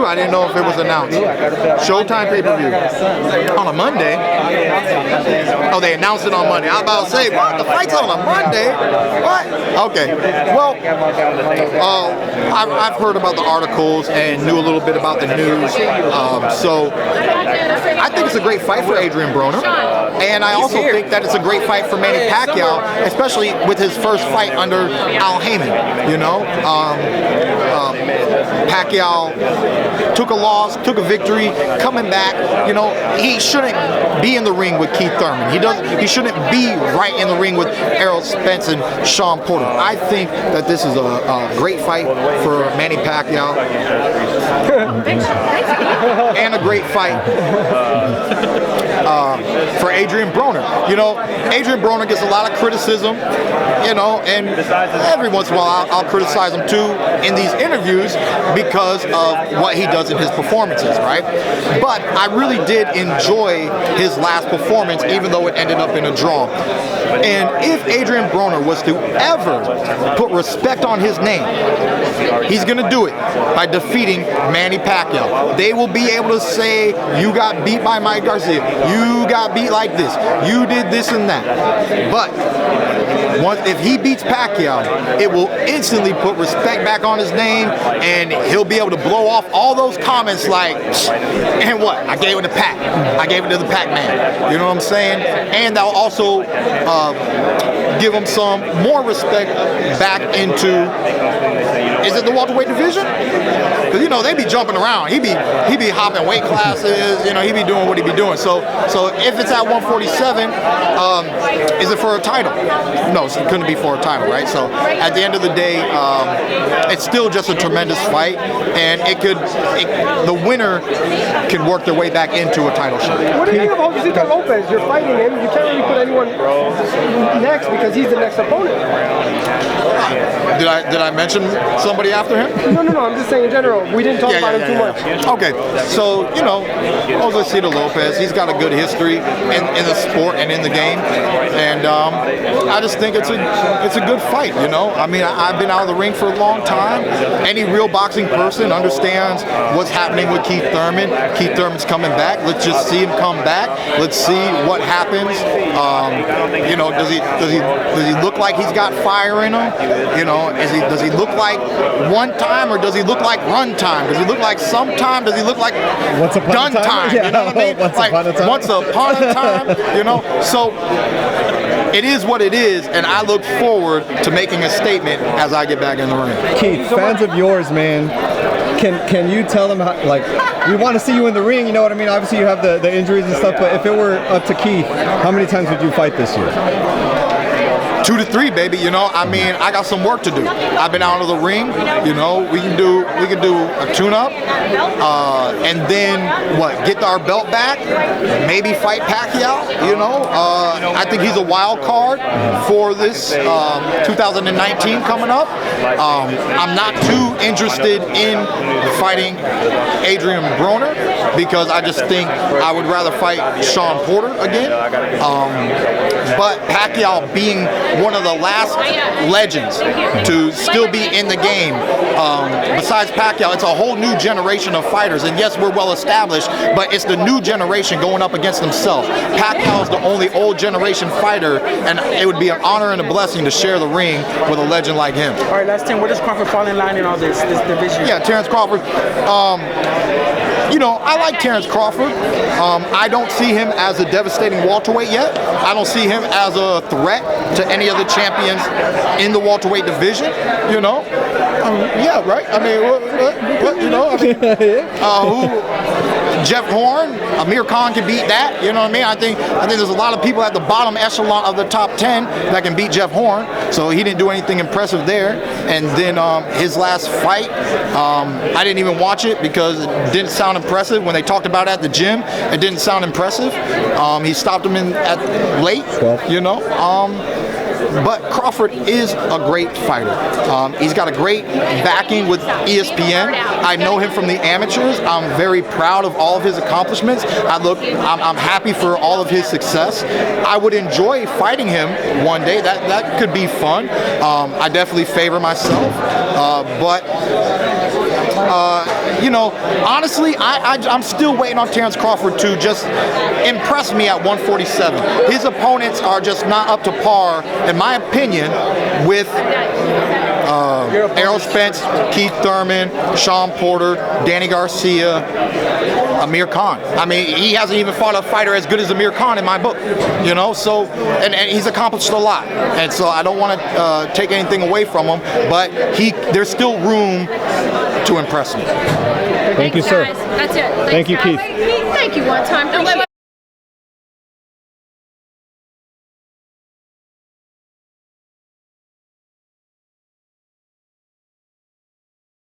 pay-per-view? I didn't know if it was announced. Showtime pay-per-view. On a Monday? Oh, they announced it on Monday. I was about to say, what? The fight's on a Monday? What? Okay. Well, I've heard about the articles and knew a little bit about the news. So I think it's a great fight for Adrian Broner. And I also think that it's a great fight for Manny Pacquiao, especially with his first fight under Al Heyman, you know? Pacquiao took a loss, took a victory, coming back. You know, he shouldn't be in the ring with Keith Thurman. He shouldn't be right in the ring with Errol Spence and Sean Porter. I think that this is a great fight for Manny Pacquiao and a great fight for Adrian Broner. You know, Adrian Broner gets a lot of criticism, you know, and every once in a while I'll criticize him too in these interviews because of what he does in his performances, right? But I really did enjoy his last performance, even though it ended up in a draw. And if Adrian Broner was to ever put respect on his name, he's going to do it by defeating Manny Pacquiao. They will be able to say, you got beat by Mike Garcia, you got beat like this, you did this and that. But if he beats Pacquiao, it will instantly put respect back on his name, and he'll be able to blow off all those comments like, and what? I gave it to Pac. I gave it to the Pac-Man. You know what I'm saying? And that'll also give him some more respect back into, is it the welterweight division? Because, you know, they be jumping around. He be hopping weight classes. You know, he be doing what he be doing. So if it's at 147, is it for a title? No, it couldn't be for a title, right? So at the end of the day, it's still just a tremendous fight, and the winner can work their way back into a title shot. What do you think of José Lopez? You're fighting him. You can't really put anyone next because he's the next opponent. Did I mention somebody after him? No. I'm just saying in general. We didn't talk about him too much. Okay, so you know, José Lopez, he's got a good history in the sport and in the game, and I just think it's a good fight. You know, I mean, I've been out of the ring for a long time. Any real boxing person understands what's happening with Keith Thurman. Keith Thurman's coming back. Let's just see him come back. Let's see what happens. You know, does he look like he's got fire in him? You know, does he look like one time, or does he look like run time? Does he look like sometime? Does he look like done time? Yeah. You know what I mean? Once upon a time. Once upon a time. You know, so it is what it is, and I look forward to making a statement as I get back in the ring. Keith, fans of yours, man, can you tell them how, like, we want to see you in the ring, you know what I mean? Obviously you have the injuries and stuff, but if it were up to Keith, how many times would you fight this year? 2 to 3, baby. You know, I mean, I got some work to do. I've been out of the ring. You know, we can do a tune-up, and then get our belt back. Maybe fight Pacquiao. You know, I think he's a wild card for this 2019 coming up. I'm not too interested in fighting Adrian Broner because I just think I would rather fight Sean Porter again. But Pacquiao being one of the last legends to still be in the game. Besides Pacquiao, it's a whole new generation of fighters. And yes, we're well established, but it's the new generation going up against himself. Pacquiao is the only old generation fighter, and it would be an honor and a blessing to share the ring with a legend like him. All right, last 10. Where does Crawford fall in line in all this division? Yeah, Terrence Crawford. You know, I like Terrence Crawford. I don't see him as a devastating welterweight yet. I don't see him as a threat to any of the champions in the welterweight division. You know, yeah, right. I mean, what you know, I mean, Jeff Horn, Amir Khan can beat that. You know what I mean? I think there's a lot of people at the bottom echelon of the top 10 that can beat Jeff Horn. So he didn't do anything impressive there. And then his last fight, I didn't even watch it because it didn't sound impressive. When they talked about it at the gym, it didn't sound impressive. He stopped him at late. You know. But Crawford is a great fighter. He's got a great backing with ESPN. I know him from the amateurs. I'm very proud of all of his accomplishments. I'm happy for all of his success. I would enjoy fighting him one day. That could be fun. I definitely favor myself. But You know, honestly, I'm still waiting on Terrence Crawford to just impress me at 147. His opponents are just not up to par, in my opinion, with Errol Spence, Keith Thurman, Sean Porter, Danny Garcia, Amir Khan. I mean, he hasn't even fought a fighter as good as Amir Khan in my book, you know. So, and he's accomplished a lot, and so I don't want to take anything away from him, but there's still room to impress me. Thank you, sir. Guys. That's it. Thanks, Thank you, guys. Keith. Thank you one time. Don't let